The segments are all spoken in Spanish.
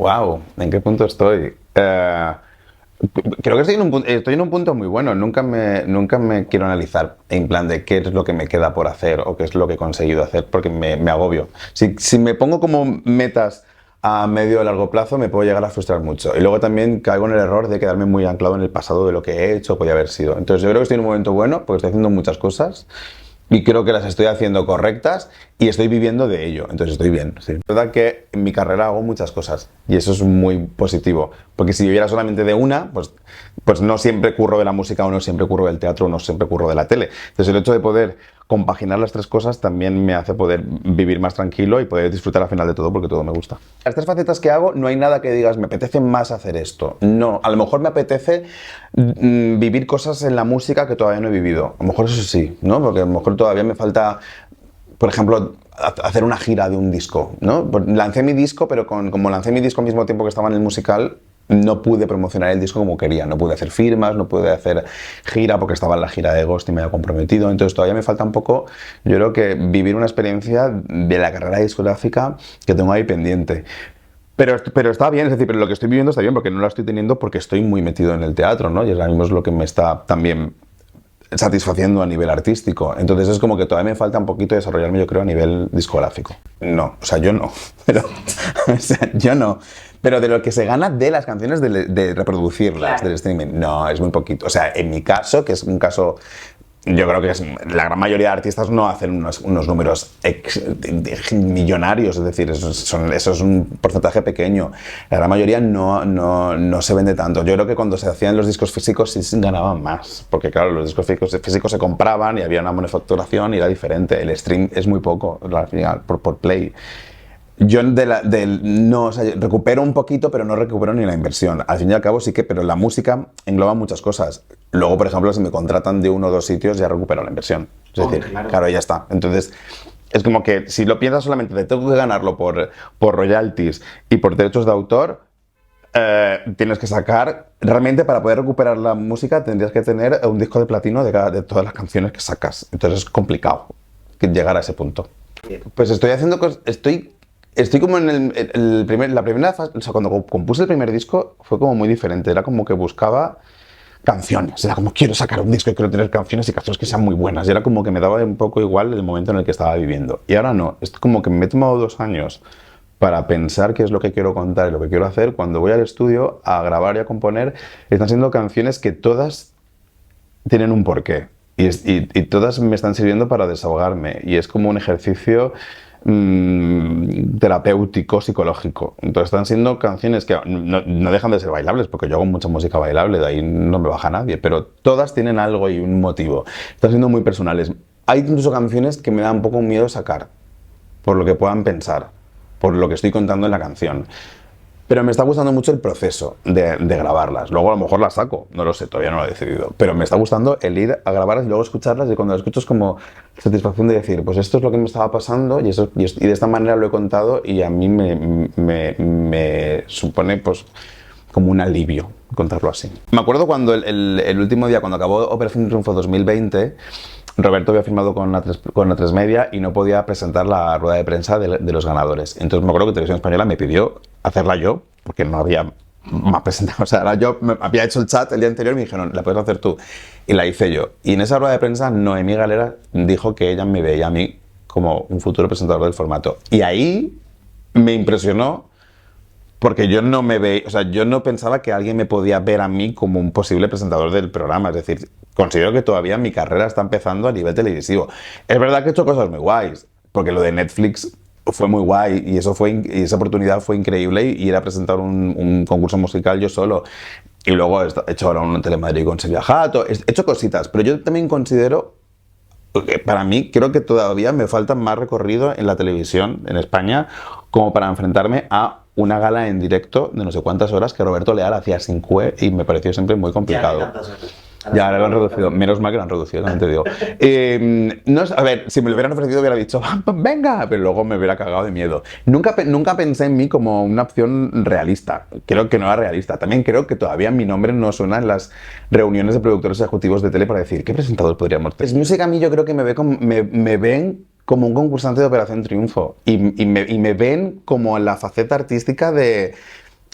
Wow, ¿en qué punto estoy? Creo que estoy en un punto muy bueno. Nunca me quiero analizar en plan de qué es lo que me queda por hacer o qué es lo que he conseguido hacer porque me agobio. Si me pongo como metas a medio o largo plazo, me puedo llegar a frustrar mucho. Y luego también caigo en el error de quedarme muy anclado en el pasado de lo que he hecho o podía haber sido. Entonces yo creo que estoy en un momento bueno porque estoy haciendo muchas cosas y creo que las estoy haciendo correctas y estoy viviendo de ello, entonces estoy bien. Sí. Es verdad que en mi carrera hago muchas cosas y eso es muy positivo, porque si viviera solamente de una, pues no siempre curro de la música o no siempre curro del teatro o no siempre curro de la tele. Entonces el hecho de poder compaginar las tres cosas también me hace poder vivir más tranquilo y poder disfrutar al final de todo porque todo me gusta. Las tres facetas que hago, no hay nada que digas, me apetece más hacer esto. No, a lo mejor me apetece vivir cosas en la música que todavía no he vivido. A lo mejor eso sí, ¿no? Porque a lo mejor todavía me falta, por ejemplo, hacer una gira de un disco, ¿no? Lancé mi disco, pero como lancé mi disco al mismo tiempo que estaba en el musical, no pude promocionar el disco como quería, no pude hacer firmas, no pude hacer gira porque estaba en la gira de Ghost y me había comprometido, entonces todavía me falta un poco, yo creo que vivir una experiencia de la carrera discográfica que tengo ahí pendiente. Pero está bien, es decir, pero lo que estoy viviendo está bien porque no la estoy teniendo porque estoy muy metido en el teatro, ¿no? Y ahora mismo es lo que me está también satisfaciendo a nivel artístico. Entonces es como que todavía me falta un poquito desarrollarme, yo creo, a nivel discográfico. No, o sea, yo no. Pero, o sea, yo no. Pero de lo que se gana de las canciones, de reproducirlas, Claro. del streaming, no, es muy poquito. O sea, en mi caso, que es un caso, yo creo que la gran mayoría de artistas no hacen unos números millonarios, es decir, eso es un porcentaje pequeño. La gran mayoría no se vende tanto. Yo creo que cuando se hacían los discos físicos sí se ganaban más, porque claro, los discos físicos se compraban y había una manufacturación y era diferente. El stream es muy poco, al final, por play. Yo no, o sea, recupero un poquito, pero no recupero ni la inversión. Al fin y al cabo sí que, pero la música engloba muchas cosas. Luego, por ejemplo, si me contratan de uno o dos sitios, ya recupero la inversión. Es decir, claro, ya está. Entonces, es como que si lo piensas solamente de tengo que ganarlo por royalties y por derechos de autor, tienes que sacar, realmente para poder recuperar la música tendrías que tener un disco de platino de todas las canciones que sacas. Entonces es complicado llegar a ese punto. Pues estoy haciendo cosas, estoy como en la primera fase, o sea, cuando compuse el primer disco fue como muy diferente, era como que buscaba canciones, era como quiero sacar un disco y quiero tener canciones y canciones que sean muy buenas, y era como que me daba un poco igual el momento en el que estaba viviendo. Y ahora no, es como que me he tomado 2 años para pensar qué es lo que quiero contar y lo que quiero hacer. Cuando voy al estudio a grabar y a componer, están siendo canciones que todas tienen un porqué. Y todas me están sirviendo para desahogarme. Y es como un ejercicio terapéutico, psicológico. Entonces están siendo canciones que no dejan de ser bailables, porque yo hago mucha música bailable, de ahí no me baja nadie, pero todas tienen algo y un motivo. Están siendo muy personales. Hay incluso canciones que me dan un poco miedo sacar, por lo que puedan pensar, por lo que estoy contando en la canción. Pero me está gustando mucho el proceso de grabarlas. Luego a lo mejor las saco, no lo sé, todavía no lo he decidido. Pero me está gustando el ir a grabarlas y luego escucharlas, y cuando las escucho es como satisfacción de decir, pues esto es lo que me estaba pasando y de esta manera lo he contado, y a mí me supone pues como un alivio contarlo así. Me acuerdo cuando el último día, cuando acabó Operación Triunfo 2020, Roberto había firmado con A3 Media y no podía presentar la rueda de prensa de los ganadores. Entonces me acuerdo que Televisión Española me pidió hacerla yo, porque no había más presentado. O sea, yo había hecho el chat el día anterior y me dijeron, la puedes hacer tú. Y la hice yo. Y en esa rueda de prensa, Noemí Galera dijo que ella me veía a mí como un futuro presentador del formato. Y ahí me impresionó, porque yo no me veía, o sea, yo no pensaba que alguien me podía ver a mí como un posible presentador del programa. Es decir, considero que todavía mi carrera está empezando a nivel televisivo. Es verdad que he hecho cosas muy guays, porque lo de Netflix fue muy guay y y esa oportunidad fue increíble, y ir a presentar un concurso musical yo solo. Y luego he hecho ahora un Telemadrid con Silvia Jato, he hecho cositas, pero yo también considero que para mí creo que todavía me falta más recorrido en la televisión en España como para enfrentarme a una gala en directo de no sé cuántas horas que Roberto Leal hacía sin cue, y me pareció siempre muy complicado. Ya, ahora lo han reducido. Menos mal que lo han reducido, también te digo. No, a ver, si me lo hubieran ofrecido hubiera dicho, venga, pero luego me hubiera cagado de miedo. Nunca pensé en mí como una opción realista. Creo que no era realista. También creo que todavía mi nombre no suena en las reuniones de productores ejecutivos de tele para decir, ¿qué presentador podríamos tener? Es música, a mí yo creo que me ven como un concursante de Operación Triunfo, y me ven como la faceta artística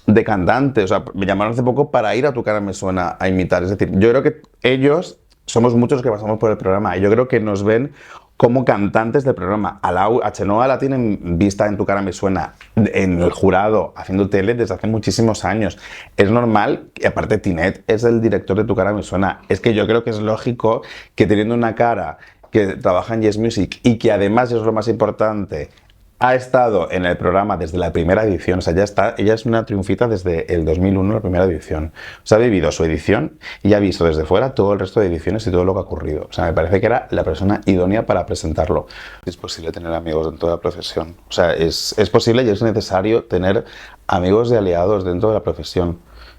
de cantante. O sea, me llamaron hace poco para ir a Tu cara me suena a imitar. Es decir, yo creo que ellos somos muchos los que pasamos por el programa y yo creo que nos ven como cantantes del programa. A Chenoa la tienen vista en Tu cara me suena en el jurado, haciendo tele desde hace muchísimos años. Es normal, y aparte Tinet es el director de Tu cara me suena. Es que yo creo que es lógico que teniendo una cara que trabaja en Yes Music y que además es lo más importante, ha estado en el programa desde la primera edición, o sea, ella es una triunfita desde el 2001, la primera edición. O sea, ha vivido su edición y ha visto desde fuera todo el resto de ediciones y todo lo que ha ocurrido. O sea, me parece que era la persona idónea para presentarlo. Es posible tener amigos dentro de la profesión. O sea, es posible y es necesario tener amigos y aliados dentro de la profesión.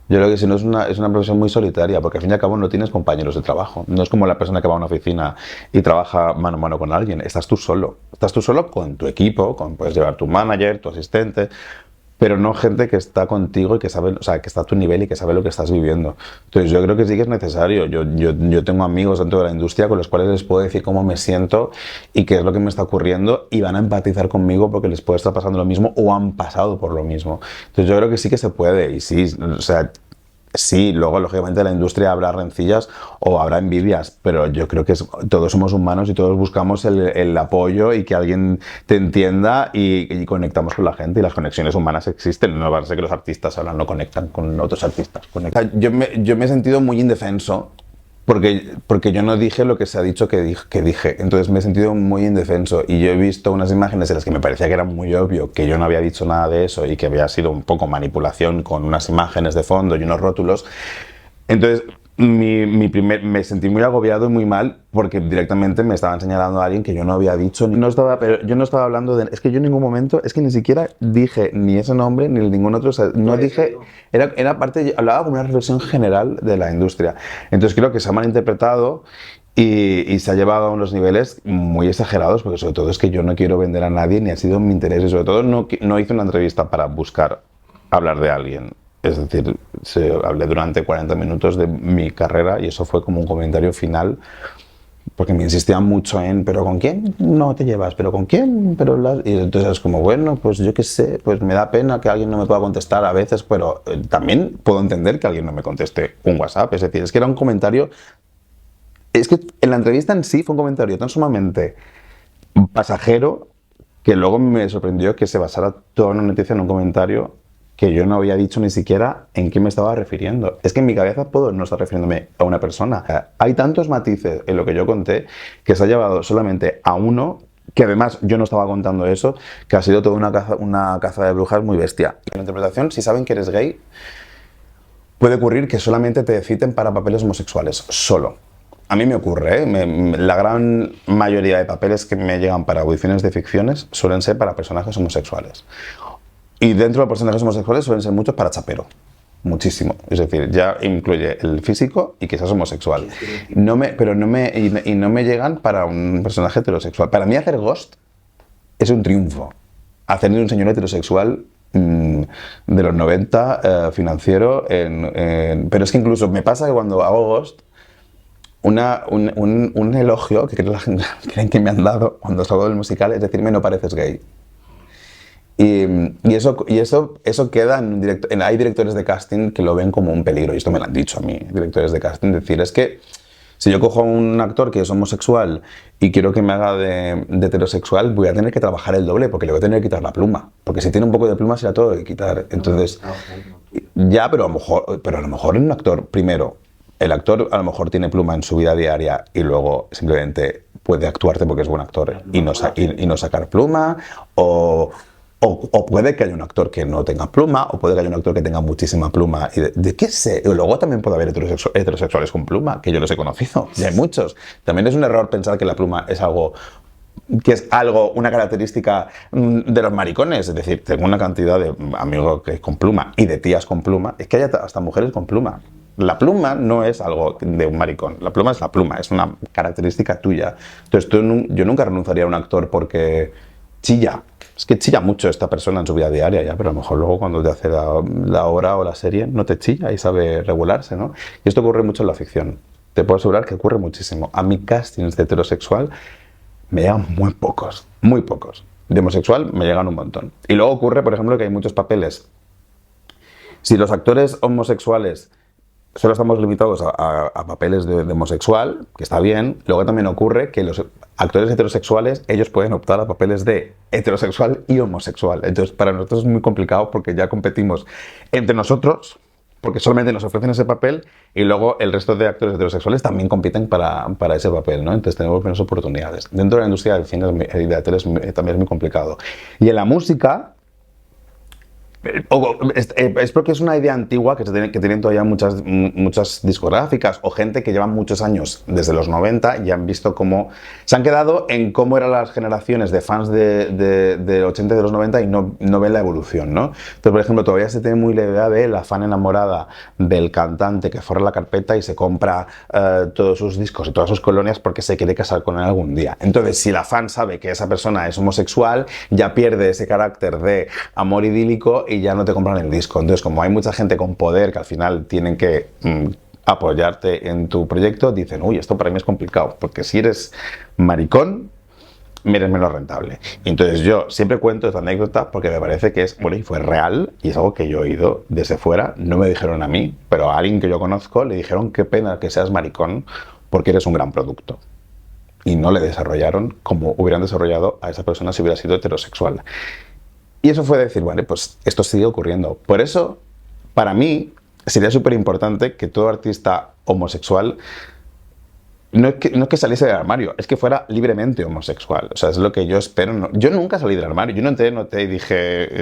Yo creo que si no es una profesión muy solitaria, porque al fin y al cabo no tienes compañeros de trabajo. No es como la persona que va a una oficina y trabaja mano a mano con alguien. Estás tú solo. Estás tú solo con tu equipo, puedes llevar tu manager, tu asistente, pero no gente que está contigo y que sabe, o sea, que está a tu nivel y que sabe lo que estás viviendo. Entonces yo creo que sí que es necesario. Yo tengo amigos dentro de la industria con los cuales les puedo decir cómo me siento y qué es lo que me está ocurriendo y van a empatizar conmigo porque les puede estar pasando lo mismo o han pasado por lo mismo. Entonces yo creo que sí que se puede y sí, o sea, sí, luego lógicamente en la industria habrá rencillas o habrá envidias, pero yo creo que todos somos humanos y todos buscamos el apoyo y que alguien te entienda y conectamos con la gente y las conexiones humanas existen. No va a ser que los artistas ahora no conectan con otros artistas. Yo me he sentido muy indefenso porque yo no dije lo que se ha dicho que dije. Entonces me he sentido muy indefenso y yo he visto unas imágenes en las que me parecía que era muy obvio que yo no había dicho nada de eso y que había sido un poco manipulación con unas imágenes de fondo y unos rótulos. Entonces me sentí muy agobiado y muy mal porque directamente me estaban señalando a alguien que yo no había dicho. Pero yo no estaba hablando de... Es que yo en ningún momento, es que ni siquiera dije ni ese nombre ni ningún otro. O sea, no dije... Era parte... Hablaba como una reflexión general de la industria. Entonces creo que se ha malinterpretado y se ha llevado a unos niveles muy exagerados porque sobre todo es que yo no quiero vender a nadie ni ha sido mi interés y sobre todo no hice una entrevista para buscar hablar de alguien. Es decir, hablé durante 40 minutos de mi carrera y eso fue como un comentario final porque me insistían mucho en ¿pero con quién no te llevas? ¿Pero con quién? Y entonces es como, bueno, pues yo qué sé, pues me da pena que alguien no me pueda contestar a veces, pero también puedo entender que alguien no me conteste un WhatsApp. Es decir, es que era un comentario... Es que en la entrevista en sí fue un comentario tan sumamente pasajero que luego me sorprendió que se basara toda una noticia en un comentario que yo no había dicho ni siquiera en qué me estaba refiriendo. Es que en mi cabeza puedo no estar refiriéndome a una persona. Hay tantos matices en lo que yo conté que se ha llevado solamente a uno, que además yo no estaba contando eso, que ha sido toda una caza de brujas muy bestia. En la interpretación, si saben que eres gay, puede ocurrir que solamente te citen para papeles homosexuales, solo. A mí me ocurre, la gran mayoría de papeles que me llegan para audiciones de ficciones suelen ser para personajes homosexuales. Y dentro de los personajes homosexuales suelen ser muchos para chapero. Muchísimo. Es decir, ya incluye el físico y que seas homosexual. No me llegan para un personaje heterosexual. Para mí hacer Ghost es un triunfo. Hacer de un señor heterosexual de los 90, financiero. Pero es que incluso me pasa que cuando hago Ghost, un elogio que creen que me han dado cuando salgo del musical es decirme no pareces gay. Y eso queda en un directo. Hay directores de casting que lo ven como un peligro, y esto me lo han dicho a mí, directores de casting, decir, es que si yo cojo a un actor que es homosexual y quiero que me haga de heterosexual, voy a tener que trabajar el doble porque le voy a tener que quitar la pluma, porque si tiene un poco de pluma se la tengo que quitar. Entonces, ya, pero a lo mejor en un actor, primero, el actor a lo mejor tiene pluma en su vida diaria y luego simplemente puede actuarte porque es buen actor y no sacar pluma, o puede que haya un actor que no tenga pluma, o puede que haya un actor que tenga muchísima pluma. Y de qué sé. Y luego también puede haber heterosexuales con pluma, que yo los he conocido, y hay muchos. También es un error pensar que la pluma es una característica de los maricones. Es decir, tengo una cantidad de amigos que con pluma y de tías con pluma. Es que hay hasta mujeres con pluma. La pluma no es algo de un maricón. La pluma es la pluma, es una característica tuya. Entonces yo nunca renunciaría a un actor porque chilla. Es que chilla mucho esta persona en su vida diaria ya, pero a lo mejor luego cuando te hace la obra o la serie no te chilla y sabe regularse, ¿no? Y esto ocurre mucho en la ficción. Te puedo asegurar que ocurre muchísimo. A mí castings de heterosexual me llegan muy pocos, muy pocos. De homosexual me llegan un montón. Y luego ocurre, por ejemplo, que hay muchos papeles Si los actores homosexuales solo estamos limitados a papeles de homosexual, que está bien, luego también ocurre que los actores heterosexuales, ellos pueden optar a papeles de heterosexual y homosexual. Entonces, para nosotros es muy complicado porque ya competimos entre nosotros, porque solamente nos ofrecen ese papel, y luego el resto de actores heterosexuales también compiten para ese papel, ¿no? Entonces tenemos menos oportunidades. Dentro de la industria del cine y de la tele también es muy complicado. Y en la música, es porque es una idea antigua que tienen todavía muchas discográficas o gente que llevan muchos años desde los 90 y han visto cómo se han quedado en cómo eran las generaciones de fans de 80 y de los 90 y no ven la evolución, ¿no? Entonces, por ejemplo, todavía se tiene muy la idea de la fan enamorada del cantante que forra la carpeta y se compra todos sus discos y todas sus colonias porque se quiere casar con él algún día. Entonces, si la fan sabe que esa persona es homosexual, ya pierde ese carácter de amor idílico y ya no te compran el disco. Entonces, como hay mucha gente con poder que al final tienen que apoyarte en tu proyecto, dicen, uy, esto para mí es complicado, porque si eres maricón, eres menos rentable. Y entonces yo siempre cuento esta anécdota porque me parece que es, bueno, y fue real, y es algo que yo he oído desde fuera, no me dijeron a mí, pero a alguien que yo conozco le dijeron, qué pena que seas maricón, porque eres un gran producto. Y no le desarrollaron como hubieran desarrollado a esa persona si hubiera sido heterosexual. Y eso fue decir, vale, pues esto sigue ocurriendo. Por eso, para mí, sería súper importante que todo artista homosexual no es que saliese del armario, es que fuera libremente homosexual. O sea, es lo que yo espero. Yo nunca salí del armario. Yo no entré y dije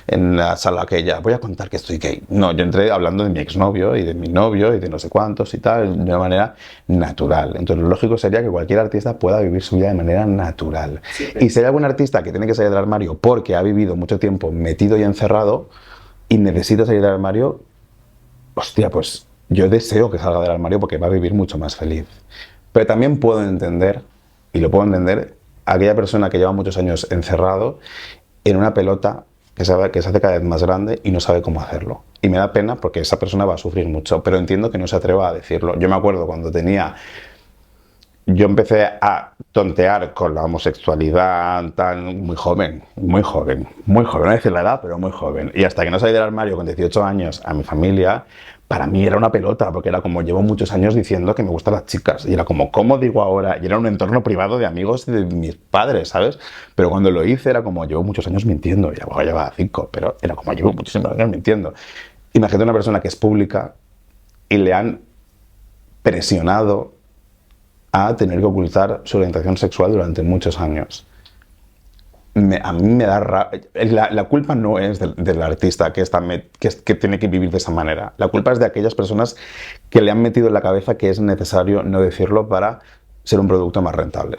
en la sala aquella, voy a contar que estoy gay. No, yo entré hablando de mi exnovio y de mi novio y de no sé cuántos y tal, de una manera natural. Entonces, lo lógico sería que cualquier artista pueda vivir su vida de manera natural. Sí, y si hay algún artista que tiene que salir del armario porque ha vivido mucho tiempo metido y encerrado y necesita salir del armario, hostia, pues yo deseo que salga del armario porque va a vivir mucho más feliz. Pero también puedo entender, y lo puedo entender, a aquella persona que lleva muchos años encerrado en una pelota que se hace cada vez más grande y no sabe cómo hacerlo. Y me da pena porque esa persona va a sufrir mucho, pero entiendo que no se atreva a decirlo. Yo me acuerdo cuando yo empecé a tontear con la homosexualidad tan muy joven, no voy a decir la edad, pero muy joven. Y hasta que no salí del armario con 18 años a mi familia, para mí era una pelota, porque era como llevo muchos años diciendo que me gustan las chicas. Y era como, ¿cómo digo ahora? Y era un entorno privado de amigos de mis padres, ¿sabes? Pero cuando lo hice era como, llevo muchos años mintiendo. Y ahora llevaba 5, pero era como, llevo muchísimos años mintiendo. Imagínate una persona que es pública y le han presionado a tener que ocultar su orientación sexual durante muchos años. A mí me da la culpa no es del artista que tiene que vivir de esa manera. La culpa es de aquellas personas que le han metido en la cabeza que es necesario no decirlo para ser un producto más rentable.